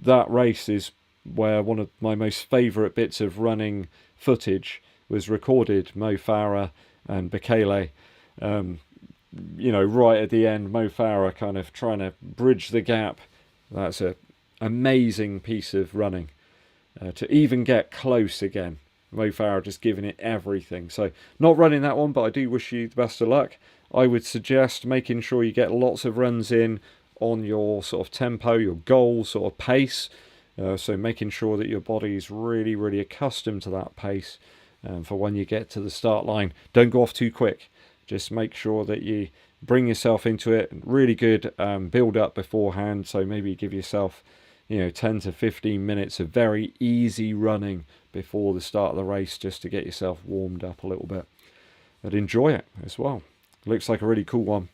that race is where one of my most favourite bits of running footage was recorded. Mo Farah and Bekele. Right at the end, Mo Farah kind of trying to bridge the gap. That's an amazing piece of running. To even get close again. Mo Farah just giving it everything. So, not running that one, but I do wish you the best of luck. I would suggest making sure you get lots of runs in on your sort of tempo, your goal sort of pace. So making sure that your body is really, really accustomed to that pace for when you get to the start line. Don't go off too quick. Just make sure that you bring yourself into it. Really good build up beforehand. So maybe give yourself, 10 to 15 minutes of very easy running before the start of the race, just to get yourself warmed up a little bit. But enjoy it as well. Looks like a really cool one.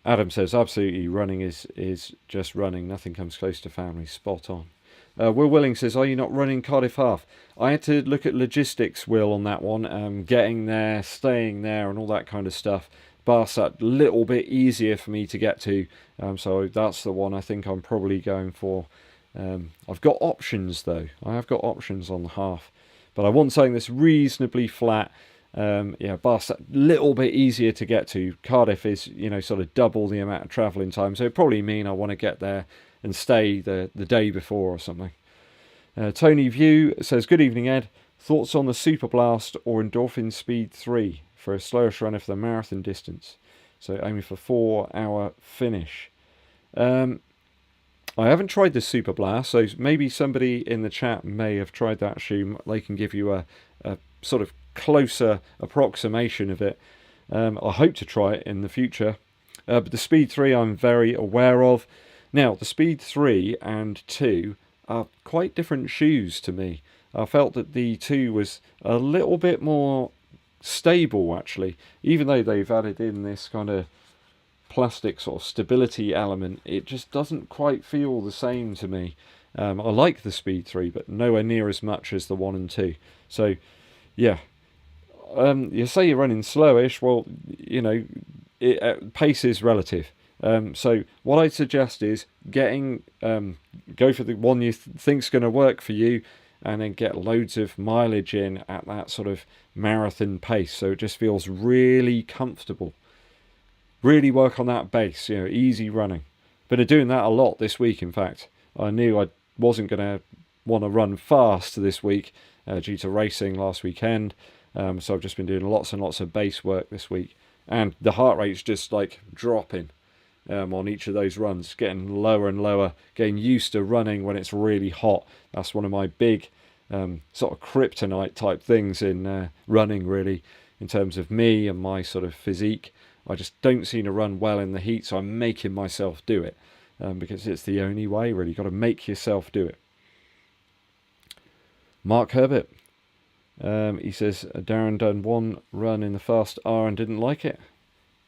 Adam says, absolutely, running is just running. Nothing comes close to family. Spot on. Will Willing says, are you not running Cardiff Half? I had to look at logistics, Will, on that one. Getting there, staying there, and all that kind of stuff. Bath's a little bit easier for me to get to. So that's the one I think I'm probably going for. I've got options, though. I have got options on the half. But I want something that's reasonably flat. Bath's a little bit easier to get to. Cardiff is, sort of double the amount of travelling time. So it probably mean I want to get there and stay the day before or something. Tony View says, good evening, Ed. Thoughts on the Super Blast or Endorphin Speed 3 for a slowish runner for the marathon distance? So aiming for 4-hour finish. I haven't tried the Super Blast, so maybe somebody in the chat may have tried that shoe. They can give you a sort of closer approximation of it. I hope to try it in the future. But the Speed 3 I'm very aware of. Now, the Speed 3 and 2 are quite different shoes to me. I felt that the 2 was a little bit more stable, actually. Even though they've added in this kind of plastic sort of stability element, it just doesn't quite feel the same to me. I like the Speed 3, but nowhere near as much as the 1 and 2. So, yeah. You say you're running slowish, well, pace is relative. So what I'd suggest is go for the one you think's going to work for you, and then get loads of mileage in at that sort of marathon pace, so it just feels really comfortable. Really work on that base, easy running. Been doing that a lot this week, in fact. I knew I wasn't going to want to run fast this week due to racing last weekend, so I've just been doing lots and lots of base work this week, and the heart rate's just like dropping on each of those runs, getting lower and lower, getting used to running when it's really hot. That's one of my big sort of kryptonite type things in running, really, in terms of me and my sort of physique. I just don't seem to run well in the heat, so I'm making myself do it because it's the only way, really. You've got to make yourself do it. Mark Herbert, he says, Darren done one run in the fast R and didn't like it.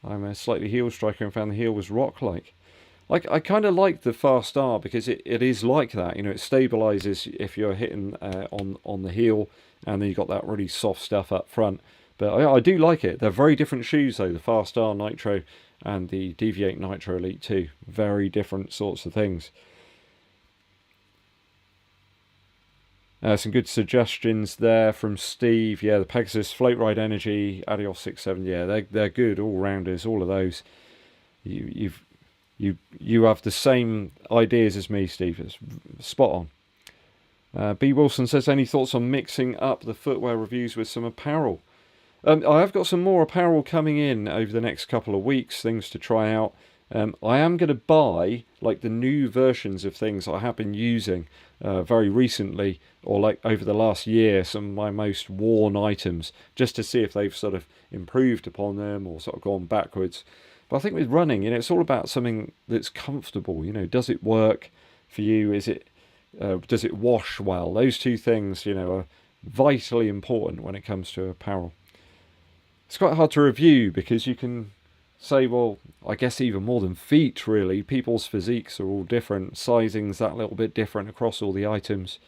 I'm a slightly heel striker and found the heel was rock-like. I kind of like the fast R because it is like that. It stabilises if you're hitting on the heel, and then you've got that really soft stuff up front. But I do like it. They're very different shoes, though, the Fast R Nitro and the Deviate Nitro Elite 2. Very different sorts of things. Some good suggestions there from Steve. Yeah, the Pegasus, Float Ride Energy, Adios 67. Yeah, they're good all-rounders, all of those. You have the same ideas as me, Steve. It's spot on. B. Wilson says, any thoughts on mixing up the footwear reviews with some apparel? I have got some more apparel coming in over the next couple of weeks, things to try out. I am going to buy like the new versions of things I have been using very recently, or like over the last year, some of my most worn items, just to see if they've sort of improved upon them or sort of gone backwards. But I think with running, it's all about something that's comfortable. Does it work for you? Does it wash well? Those two things, are vitally important when it comes to apparel. It's quite hard to review because you can say, well, I guess even more than feet, really. People's physiques are all different. Sizing's that little bit different across all the items.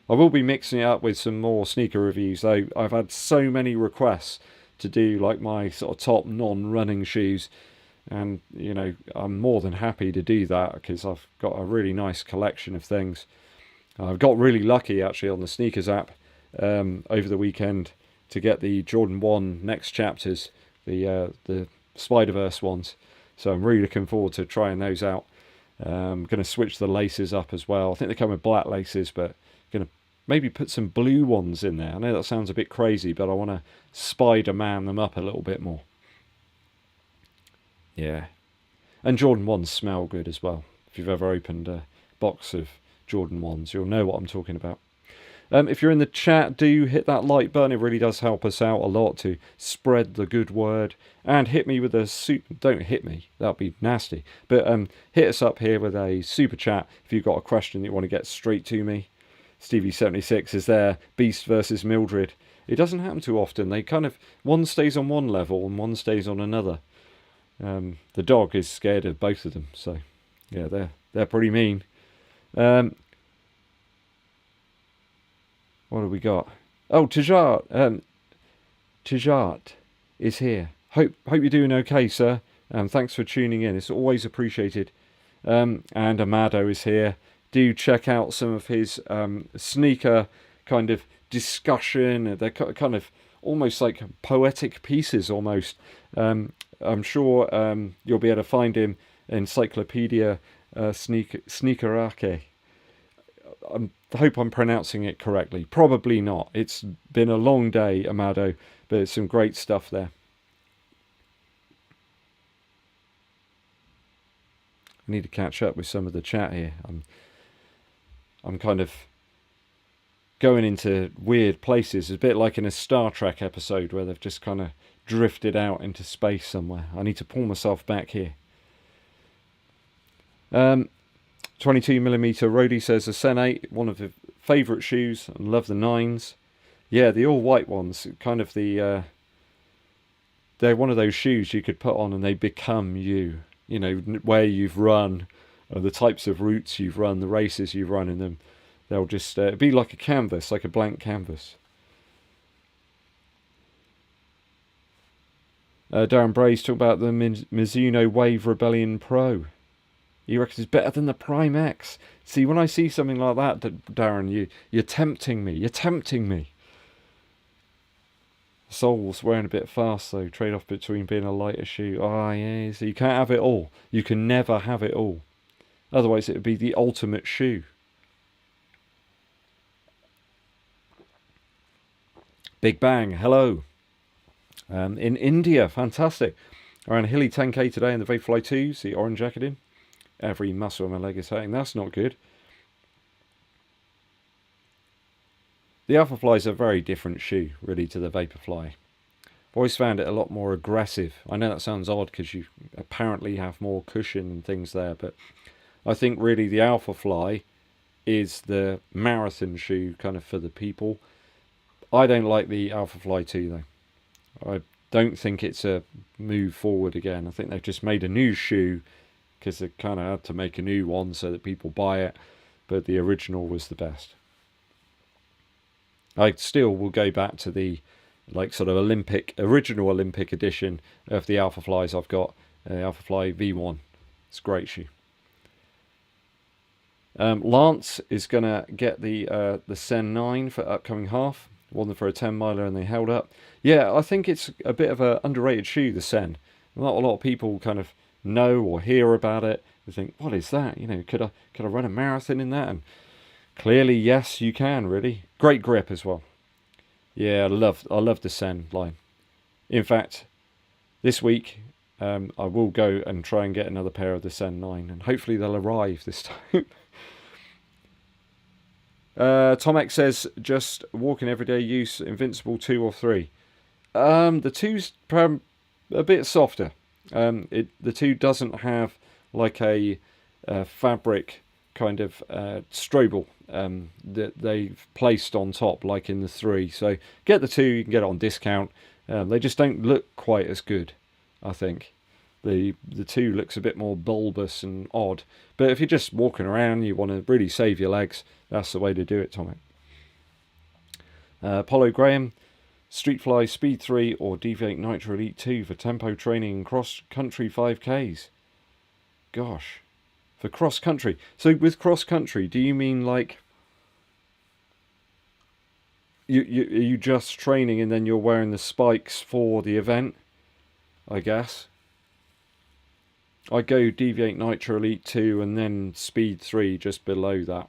I will be mixing it up with some more sneaker reviews, though. I've had so many requests to do like my sort of top non-running shoes. And, I'm more than happy to do that because I've got a really nice collection of things. I've got really lucky, actually, on the sneakers app over the weekend to get the Jordan 1 next chapters, the Spider-Verse ones. So I'm really looking forward to trying those out. I'm going to switch the laces up as well. I think they come with black laces, but going to maybe put some blue ones in there. I know that sounds a bit crazy, but I want to Spider-Man them up a little bit more. Yeah. And Jordan 1s smell good as well. If you've ever opened a box of Jordan 1s, you'll know what I'm talking about. If you're in the chat, do hit that like button. It really does help us out a lot to spread the good word. And hit me with a don't hit me, that'd be nasty. But hit us up here with a super chat if you've got a question that you want to get straight to me. Stevie76 is there. Beast versus Mildred. It doesn't happen too often. They kind of, one stays on one level and one stays on another. The dog is scared of both of them, so yeah, they're pretty mean. What have we got? Oh, Tajat is here. Hope you're doing okay, sir. Thanks for tuning in. It's always appreciated. And Amado is here. Do check out some of his sneaker kind of discussion. They're kind of almost like poetic pieces almost. I'm sure you'll be able to find him Encyclopedia Sneakerake. I hope I'm pronouncing it correctly. Probably not. It's been a long day, Amado, but it's some great stuff there. I need to catch up with some of the chat here. I'm kind of going into weird places. It's a bit like in a Star Trek episode where they've just kind of drifted out into space somewhere. I need to pull myself back here. 22mm Rhodey says, a Sen 8, one of the favourite shoes, and love the 9s. Yeah, the all-white ones, kind of the... they're one of those shoes you could put on and they become you. You know, where you've run, the types of routes you've run, the races you've run in them. They'll just be like a canvas, like a blank canvas. Darren Bray's talking about the Mizuno Wave Rebellion Pro. He reckons it's better than the Prime X. See, when I see something like that, Darren, you're tempting me. You're tempting me. Soul's wearing a bit fast though. Trade off between being a lighter shoe. Ah, yeah. So you can't have it all. You can never have it all. Otherwise, it would be the ultimate shoe. Big Bang, hello. In India, fantastic. Around Hilly 10k today in the Vaporfly 2s, the orange jacket in. Every muscle in my leg is hurting. That's not good. The Alphafly is a very different shoe, really, to the Vaporfly. I've always found it a lot more aggressive. I know that sounds odd because you apparently have more cushion and things there, but I think really the Alphafly is the marathon shoe kind of for the people. I don't like the Alphafly 2 though. I don't think it's a move forward again. I think they've just made a new shoe because they kind of had to make a new one so that people buy it, but the original was the best. I still will go back to the like sort of original Olympic edition of the Alphaflys I've got. Alphafly V1. It's a great shoe. Lance is going to get the Sen 9 for upcoming half. Won them for a 10 miler and they held up. Yeah, I think it's a bit of an underrated shoe, the Sen. Not a lot of people kind of know or hear about it. They think, what is that? You know, could I run a marathon in that? And clearly, yes, you can, really. Great grip as well. Yeah, I love the Sen line. In fact, this week, I will go and try and get another pair of the Sen 9, and hopefully they'll arrive this time. Tom X says, just walking everyday use, Invincible 2 or 3. The 2's a bit softer. The 2 doesn't have like a fabric kind of strobel that they've placed on top like in the 3. So get the 2, you can get it on discount. They just don't look quite as good, I think. The 2 looks a bit more bulbous and odd. But if you're just walking around, you want to really save your legs, that's the way to do it, Tomic. Apollo Graham, Streetfly Speed 3 or Deviate Nitro Elite 2 for tempo training and cross-country 5Ks. Gosh. For cross-country. So with cross-country, do you mean like... Are you just training and then you're wearing the spikes for the event? I guess. I go Deviate Nitro Elite 2 and then Speed 3 just below that.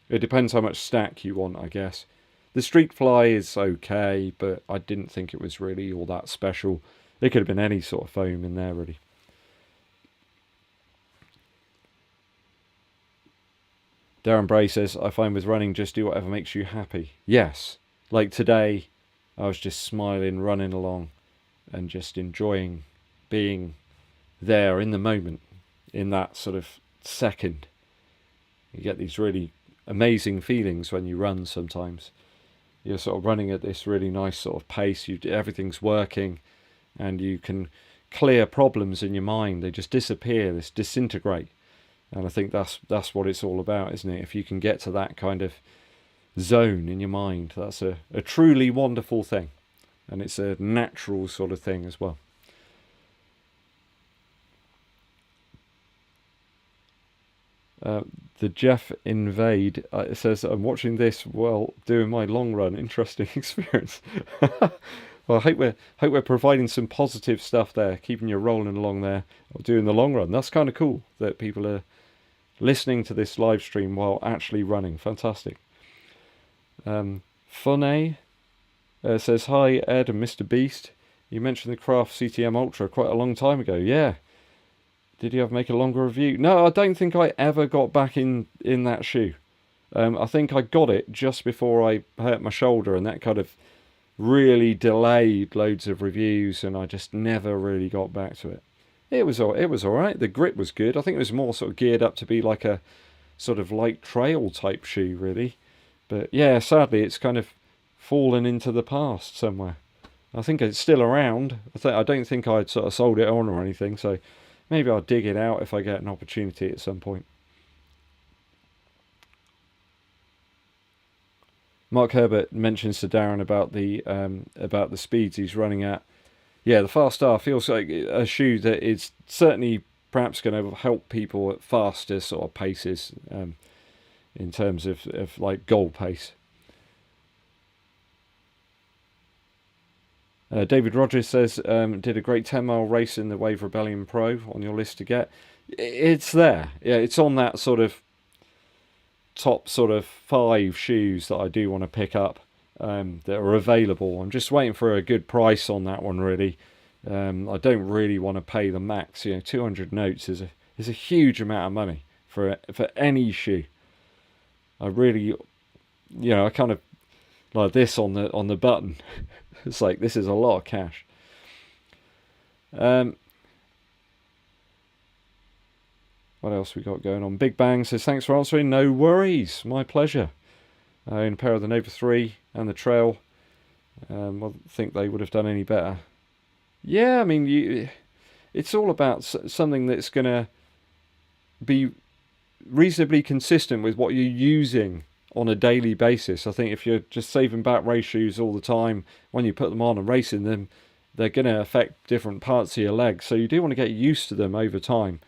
It depends how much stack you want, I guess. The Streetfly is okay, but I didn't think it was really all that special. It could have been any sort of foam in there, really. Darren Bray says, I find with running, just do whatever makes you happy. Yes. Like today, I was just smiling, running along, and just enjoying being there in the moment, in that sort of second. You get these really amazing feelings when you run sometimes. You're sort of running at this really nice sort of pace, everything's working, and you can clear problems in your mind. They just disappear, they disintegrate. And I think that's what it's all about, isn't it? If you can get to that kind of zone in your mind, that's a truly wonderful thing. And it's a natural sort of thing as well. The Jeff Invade says, I'm watching this while doing my long run. Interesting experience. Well, I hope we're providing some positive stuff there, keeping you rolling along there, or doing the long run. That's kind of cool that people are listening to this live stream while actually running. Fantastic. Funny says, hi Ed and Mr. Beast. You mentioned the Craft CTM Ultra quite a long time ago. Yeah. Did you ever make a longer review? No, I don't think I ever got back in that shoe. I think I got it just before I hurt my shoulder, and that kind of really delayed loads of reviews, and I just never really got back to it. It was all right. The grip was good. I think it was more sort of geared up to be like a sort of light trail type shoe, really. But yeah, sadly, it's kind of fallen into the past somewhere. I think it's still around. I don't think I'd sort of sold it on or anything, so maybe I'll dig it out if I get an opportunity at some point. Mark Herbert mentions to Darren about the speeds he's running at. Yeah, the Fast R feels like a shoe that is certainly perhaps going to help people at faster sort of paces, in terms of like goal pace. David Rogers says, did a great 10-mile race in the Wave Rebellion Pro on your list to get. It's there. Yeah, it's on that sort of top sort of 5 shoes that I do want to pick up, that are available. I'm just waiting for a good price on that one, really. I don't really want to pay the max. 200 notes is a huge amount of money for any shoe. I really, I kind of like this on the button. It's like, this is a lot of cash. What else we got going on? Big Bang says, thanks for answering. No worries. My pleasure. In a pair of the Nova 3 and the Trail. I think they would have done any better. Yeah, I mean, it's all about something that's going to be reasonably consistent with what you're using on a daily basis. I think if you're just saving back race shoes all the time, when you put them on and racing them, they're going to affect different parts of your legs. So you do want to get used to them over time.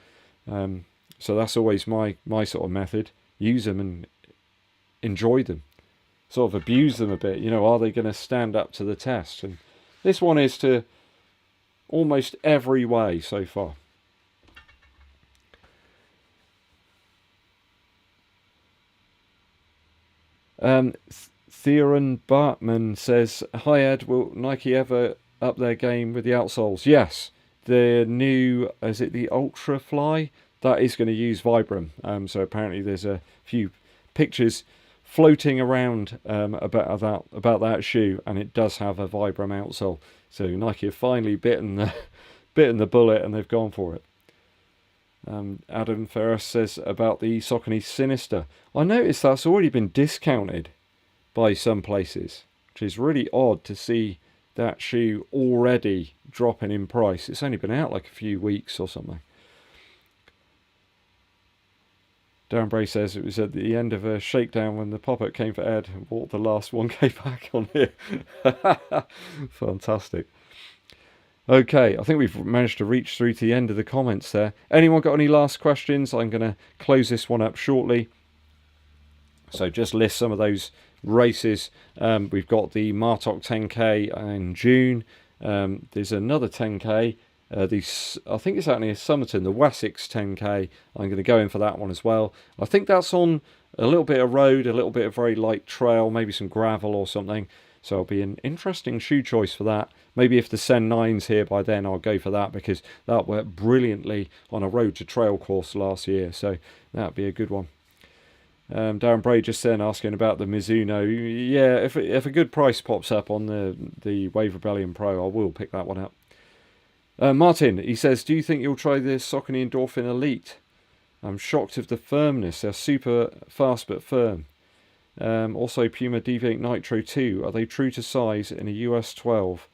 So that's always my sort of method. Use them and enjoy them. Sort of abuse them a bit. Are they going to stand up to the test? And this one is to almost every way so far. Theron Bartman says, hi Ed, will Nike ever up their game with the outsoles? Yes, the new, is it the Ultra Fly? That is going to use Vibram. So apparently there's a few pictures floating around about that shoe, and it does have a Vibram outsole. So Nike have finally bitten the bullet, and they've gone for it. Adam Ferris says about the Saucony Sinister. I noticed that's already been discounted by some places, which is really odd to see that shoe already dropping in price. It's only been out like a few weeks or something. Darren Bray says it was at the end of a shakedown when the pop-up came for Ed and bought the last 1k back on here. Fantastic. Okay, I think we've managed to reach through to the end of the comments there. Anyone got any last questions? I'm going to close this one up shortly. So just list some of those races. We've got the Martok 10k in June. There's another 10k. I think it's out near Somerton, the Wessex 10k. I'm going to go in for that one as well. I think that's on a little bit of road, a little bit of very light trail, maybe some gravel or something. So it'll be an interesting shoe choice for that. Maybe if the Sen 9's here by then, I'll go for that, because that worked brilliantly on a road to trail course last year. So that'd be a good one. Darren Bray just then asking about the Mizuno. Yeah, if a good price pops up on the Wave Rebellion Pro, I will pick that one up. Martin, he says, do you think you'll try the Saucony Endorphin Elite? I'm shocked of the firmness. They're super fast but firm. Also, Puma Deviate Nitro 2. Are they true to size in a US 12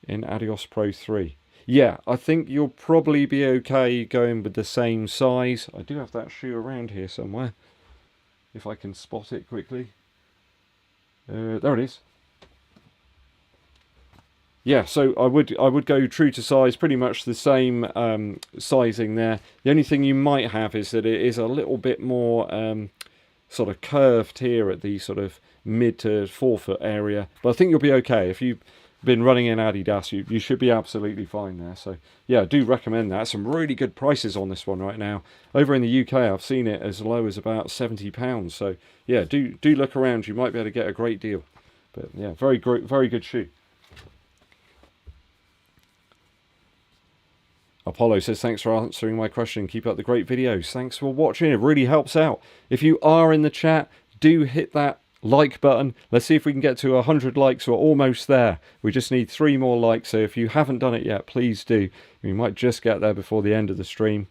in Adios Pro 3? Yeah, I think you'll probably be okay going with the same size. I do have that shoe around here somewhere, if I can spot it quickly. There it is. Yeah, so I would go true to size, pretty much the same sizing there. The only thing you might have is that it is a little bit more sort of curved here at the sort of mid to forefoot area. But I think you'll be okay. If you've been running in Adidas, you should be absolutely fine there. So yeah, I do recommend that. Some really good prices on this one right now. Over in the UK, I've seen it as low as about £70. So yeah, do look around. You might be able to get a great deal. But yeah, very good shoe. Apollo says, thanks for answering my question. Keep up the great videos. Thanks for watching. It really helps out. If you are in the chat, do hit that like button. Let's see if we can get to 100 likes. We're almost there. We just need 3 more likes. So if you haven't done it yet, please do. We might just get there before the end of the stream.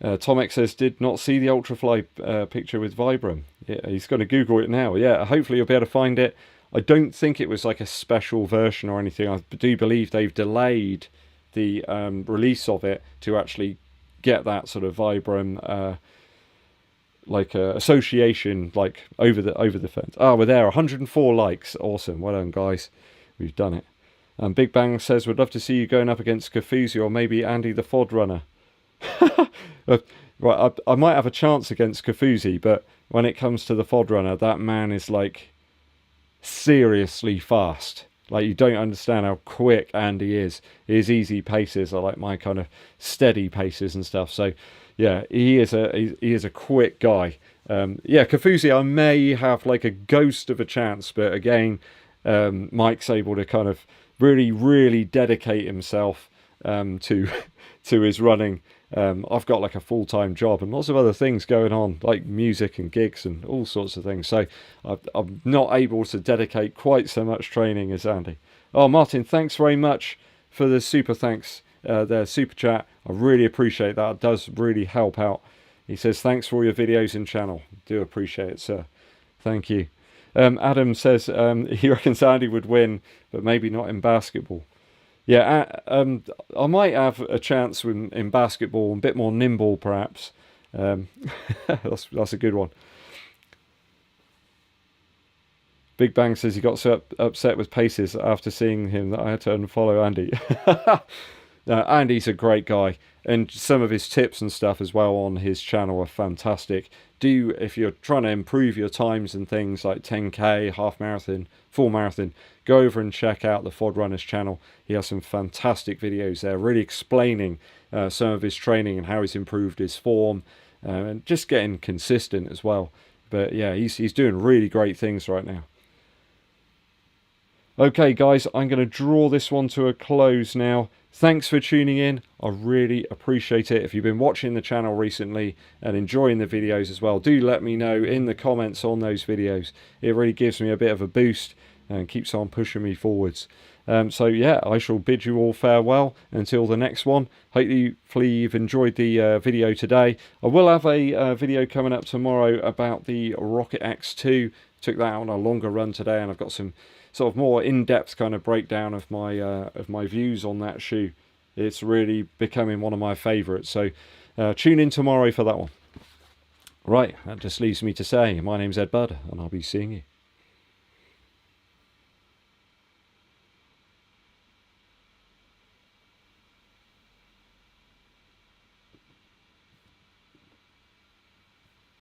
Tomek says, did not see the Ultrafly picture with Vibram. Yeah, he's going to Google it now. Yeah, hopefully you'll be able to find it. I don't think it was like a special version or anything. I do believe they've delayed the release of it to actually get that sort of Vibram association like over the fence. Ah, we're there. 104 likes. Awesome. Well done, guys. We've done it. Big Bang says, would love to see you going up against Kafuzi or maybe Andy the Fod Runner. Right, I might have a chance against Kafuzi, but when it comes to the Fod Runner, that man is like seriously fast. Like, you don't understand how quick Andy is. His easy paces are like my kind of steady paces and stuff. So yeah, he is a quick guy. Yeah, Kafuzi, I may have like a ghost of a chance, but again, Mike's able to kind of really dedicate himself to his running. I've got like a full-time job and lots of other things going on, like music and gigs and all sorts of things. So I'm not able to dedicate quite so much training as Andy. Oh, Martin, thanks very much for the super thanks there, super chat. I really appreciate that. It does really help out. He says, thanks for all your videos and channel. Do appreciate it, sir. Thank you. Adam says he reckons Andy would win, but maybe not in basketball. Yeah, I might have a chance in basketball, a bit more nimble perhaps. That's a good one. Big Bang says he got so upset with paces after seeing him that I had to unfollow Andy. Andy's a great guy, and some of his tips and stuff as well on his channel are fantastic. If you're trying to improve your times and things like 10k, half marathon, full marathon, go over and check out the Fod Runners channel. He has some fantastic videos there, really explaining some of his training and how he's improved his form, and just getting consistent as well. But yeah, he's doing really great things right now. Okay, guys, I'm going to draw this one to a close now. Thanks for tuning in. I really appreciate it. If you've been watching the channel recently and enjoying the videos as well, do let me know in the comments on those videos. It really gives me a bit of a boost and keeps on pushing me forwards. So yeah, I shall bid you all farewell until the next one. Hopefully you've enjoyed the video today. I will have a video coming up tomorrow about the Rocket X2. Took that out on a longer run today, and I've got some sort of more in-depth kind of breakdown of my views on that shoe. It's really becoming one of my favourites. So tune in tomorrow for that one. Right, that just leaves me to say, my name's Ed Bud, and I'll be seeing you.